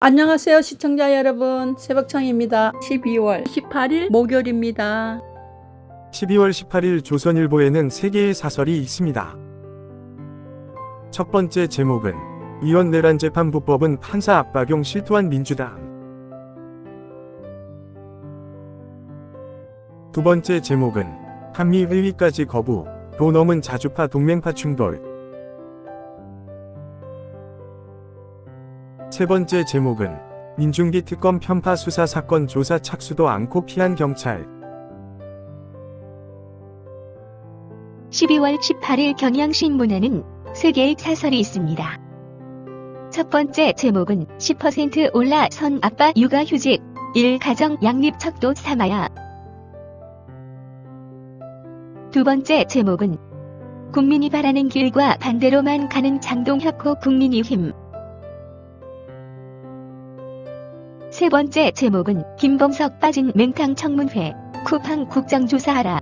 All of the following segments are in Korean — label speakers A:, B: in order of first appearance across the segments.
A: 안녕하세요 시청자 여러분, 새벽청입니다. 12월 18일 목요일입니다.
B: 12월 18일 조선일보에는 3개의 사설이 있습니다. 첫 번째 제목은 의원 내란 재판부법은 판사 압박용 실토한 민주당. 두 번째 제목은 한미 회의까지 거부, 도 넘은 자주파 동맹파 충돌. 세 번째 제목은 민중기 특검 편파 수사 사건 조사 착수도 않고 피한 경찰.
C: 12월 18일 경향신문에는 3개의 사설이 있습니다. 첫 번째 제목은 10% 올라선 아빠 육아휴직, 1가정 양립 척도 삼아야. 두 번째 제목은 국민이 바라는 길과 반대로만 가는 장동혁호 국민의힘. 세 번째 제목은 김범석 빠진 맹탕 청문회, 쿠팡 국정조사하라.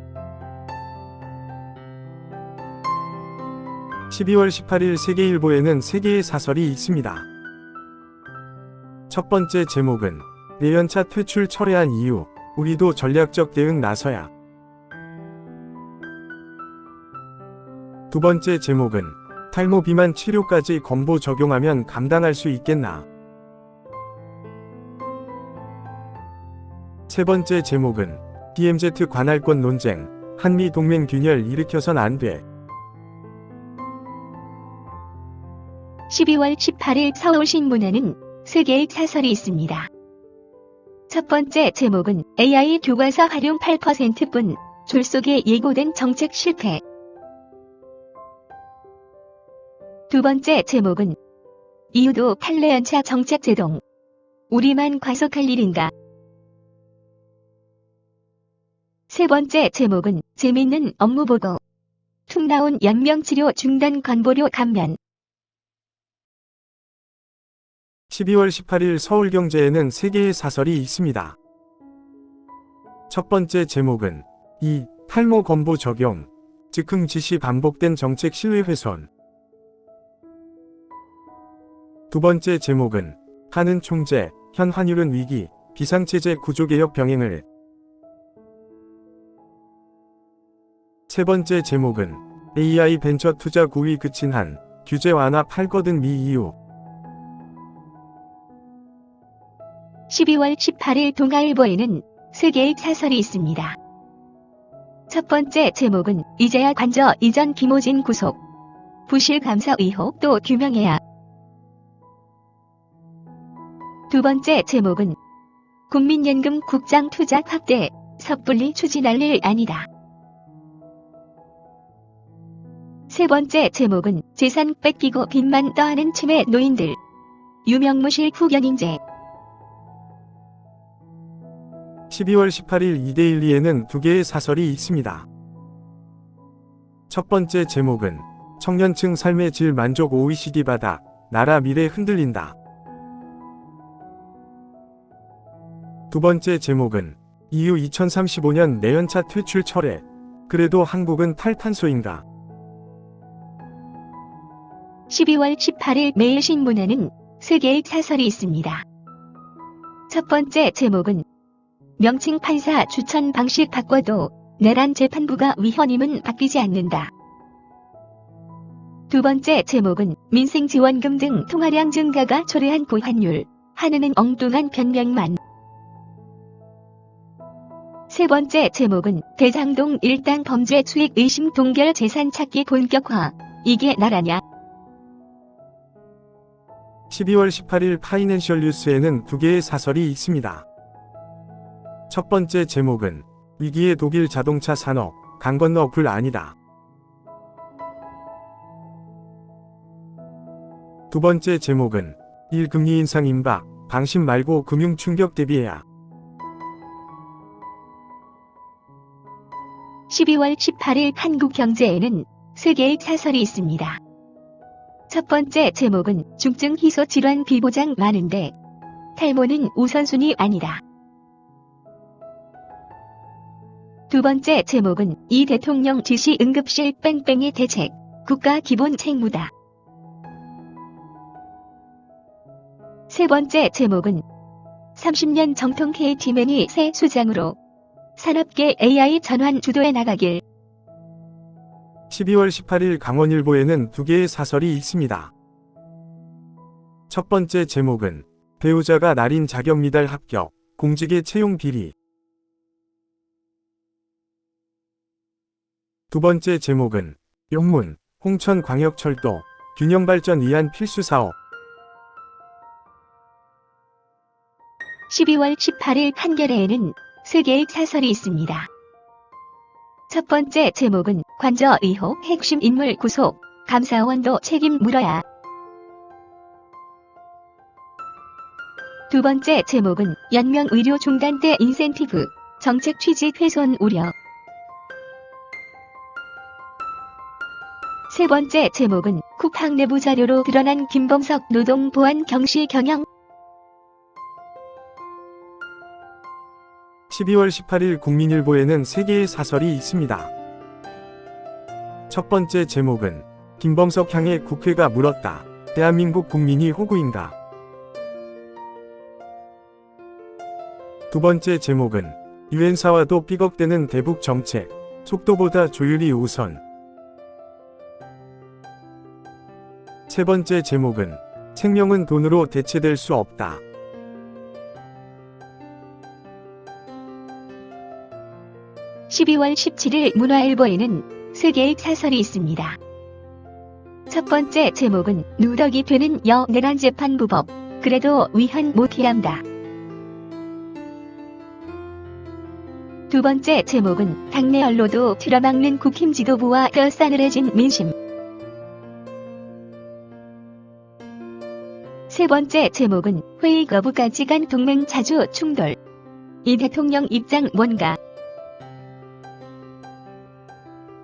B: 12월 18일 세계일보에는 3개의 사설이 있습니다. 첫 번째 제목은 내연차 퇴출 철회한 이유, 우리도 전략적 대응 나서야. 두 번째 제목은 탈모 비만 치료까지 건보 적용하면 감당할 수 있겠나. 세 번째 제목은 DMZ 관할권 논쟁, 한미 동맹 균열 일으켜선 안 돼.
C: 12월 18일 서울신문에는 3개의 사설이 있습니다. 첫 번째 제목은 AI 교과서 활용 8%뿐, 졸속에 예고된 정책 실패. 두 번째 제목은 이유도 판례연차 정책 제동, 우리만 과속할 일인가. 세 번째 제목은 재밌는 업무보고, 툭 나온 연명치료 중단 건보료 감면.
B: 12월 18일 서울경제에는 3개의 사설이 있습니다. 첫 번째 제목은 탈모 건보 적용, 즉흥 지시 반복된 정책 신뢰 훼손. 두 번째 제목은 한은 총재, 현 환율은 위기, 비상체제 구조개혁 병행을. 세 번째 제목은 AI 벤처 투자 고위 그친 한, 규제 완화 팔거든 미 이유.
C: 12월 18일 동아일보에는 3개의 사설이 있습니다. 첫 번째 제목은 이제야 관저 이전 김호진 구속, 부실 감사 의혹 또 규명해야. 두 번째 제목은 국민연금 국장 투자 확대, 섣불리 추진할 일 아니다. 세 번째 제목은 재산 뺏기고 빚만 떠하는 치매 노인들, 유명무실 후견인재.
B: 12월 18일 이데일리에는 2개의 사설이 있습니다. 첫 번째 제목은 청년층 삶의 질 만족 OECD 바닥, 나라 미래 흔들린다. 두 번째 제목은 EU 2035년 내연차 퇴출 철회, 그래도 한국은 탈탄소인가.
C: 12월 18일 매일신문에는 3개의 사설이 있습니다. 첫 번째 제목은 명칭 판사 추천 방식 바꿔도 내란 재판부가 위헌임은 바뀌지 않는다. 두 번째 제목은 민생지원금 등 통화량 증가가 초래한 고환율, 한은은 엉뚱한 변명만. 세 번째 제목은 대장동 일당 범죄 수익 의심 동결 재산 찾기 본격화, 이게 나라냐.
B: 12월 18일 파이낸셜 뉴스에는 2개의 사설이 있습니다. 첫 번째 제목은 위기의 독일 자동차 산업, 강 건너 불 아니다. 두 번째 제목은 1금리 인상 임박, 방심 말고 금융 충격 대비해야.
C: 12월 18일 한국경제에는 3개의 사설이 있습니다. 첫 번째 제목은 중증 희소 질환 비보장 많은데 탈모는 우선순위 아니다. 두 번째 제목은 이 대통령 지시 응급실 뺑뺑이 대책, 국가 기본 책무다. 세 번째 제목은 30년 정통 KT맨이 새 수장으로 산업계 AI 전환 주도해 나가길.
B: 12월 18일 강원일보에는 두 개의 사설이 있습니다. 첫 번째 제목은 배우자가 날인 자격미달 합격, 공직의 채용 비리. 두 번째 제목은 용문, 홍천광역철도, 균형발전 위한 필수사업.
C: 12월 18일 한겨레에는 세 개의 사설이 있습니다. 첫 번째 제목은 관저 의혹 핵심 인물 구속, 감사원도 책임 물어야. 두 번째 제목은 연명 의료 중단 때 인센티브, 정책 취지 훼손 우려. 세 번째 제목은 쿠팡 내부 자료로 드러난 김범석 노동보안 경시 경영.
B: 12월 18일 국민일보에는 세 개의 사설이 있습니다. 첫 번째 제목은 김범석 향해 국회가 물었다. 대한민국 국민이 호구인가? 두 번째 제목은 유엔사와도 삐걱대는 대북 정책, 속도보다 조율이 우선. 세 번째 제목은 생명은 돈으로 대체될 수 없다.
C: (12월 17일) 문화일보에는 세 개의 사설이 있습니다. 첫 번째 제목은 누더기 되는 여내란 재판부법, 그래도 위헌 못해한다. 두 번째 제목은 당내 언로도 틀어막는 국힘 지도부와 더 싸늘해진 민심. 세 번째 제목은 회의 거부까지 간 동맹 자주 충돌. 이 대통령 입장 뭔가.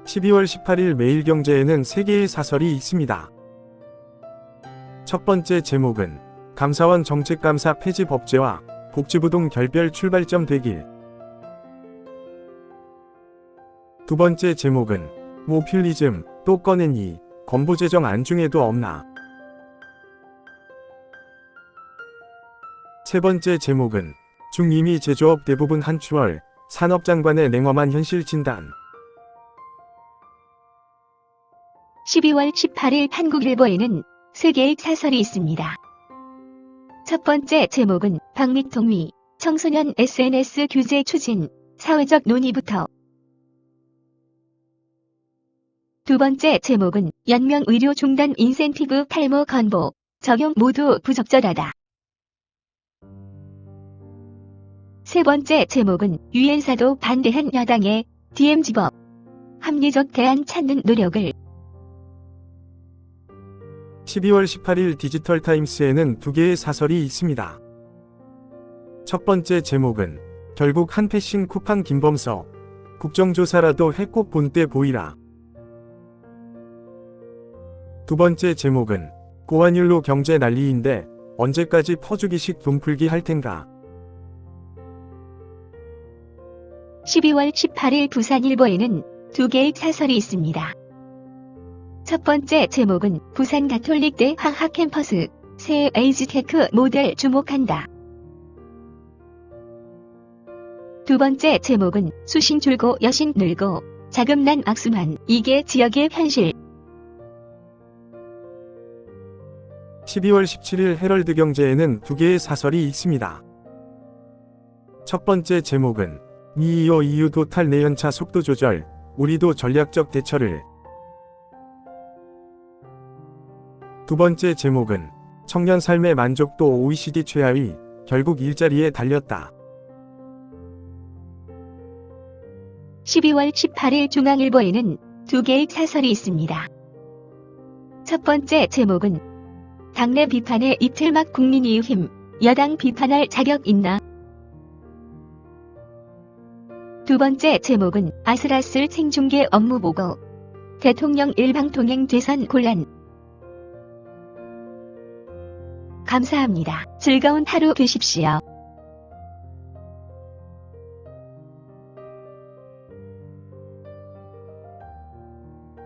B: 12월 18일 매일경제에는 세 개의 사설이 있습니다. 첫 번째 제목은 감사원 정책감사 폐지 법제화, 복지부동 결별 출발점 되길. 두 번째 제목은 모퓰리즘 또 꺼내니 건보재정 안중에도 없나. 세 번째 제목은 중임위 제조업 대부분 한추월, 산업장관의 냉엄한 현실 진단.
C: 12월 18일 한국일보에는 세 개의 사설이 있습니다. 첫 번째 제목은 박미통위, 청소년 SNS 규제 추진, 사회적 논의부터. 두 번째 제목은 연명 의료 중단 인센티브 탈모 건보, 적용 모두 부적절하다. 세 번째 제목은 유엔사도 반대한 여당의 DMZ법, 합리적 대안 찾는 노력을.
B: 12월 18일 디지털타임스에는 두 개의 사설이 있습니다. 첫 번째 제목은 결국 한 패싱 쿠팡 김범석, 국정조사라도 해 꼭 본때 보이라. 두 번째 제목은 고환율로 경제 난리인데 언제까지 퍼주기식 돈풀기 할 텐가.
C: 12월 18일 부산일보에는 두 개의 사설이 있습니다. 첫 번째 제목은 부산 가톨릭대 화학 캠퍼스, 새 에이즈테크 모델 주목한다. 두 번째 제목은 수신 줄고 여신 늘고 자금난 악순환, 이게 지역의 현실.
B: 12월 17일 헤럴드 경제에는 두 개의 사설이 있습니다. 첫 번째 제목은 미이어 EU 도탈 내연차 속도 조절, 우리도 전략적 대처를. 두 번째 제목은 청년 삶의 만족도 OECD 최하위, 결국 일자리에 달렸다.
C: 12월 18일 중앙일보에는 두 개의 사설이 있습니다. 첫 번째 제목은 당내 비판에 이틀막 국민이 힘, 여당 비판할 자격 있나? 두 번째 제목은 아슬아슬 생중계 업무 보고, 대통령 일방통행 대선 곤란. 감사합니다. 즐거운 하루 되십시오.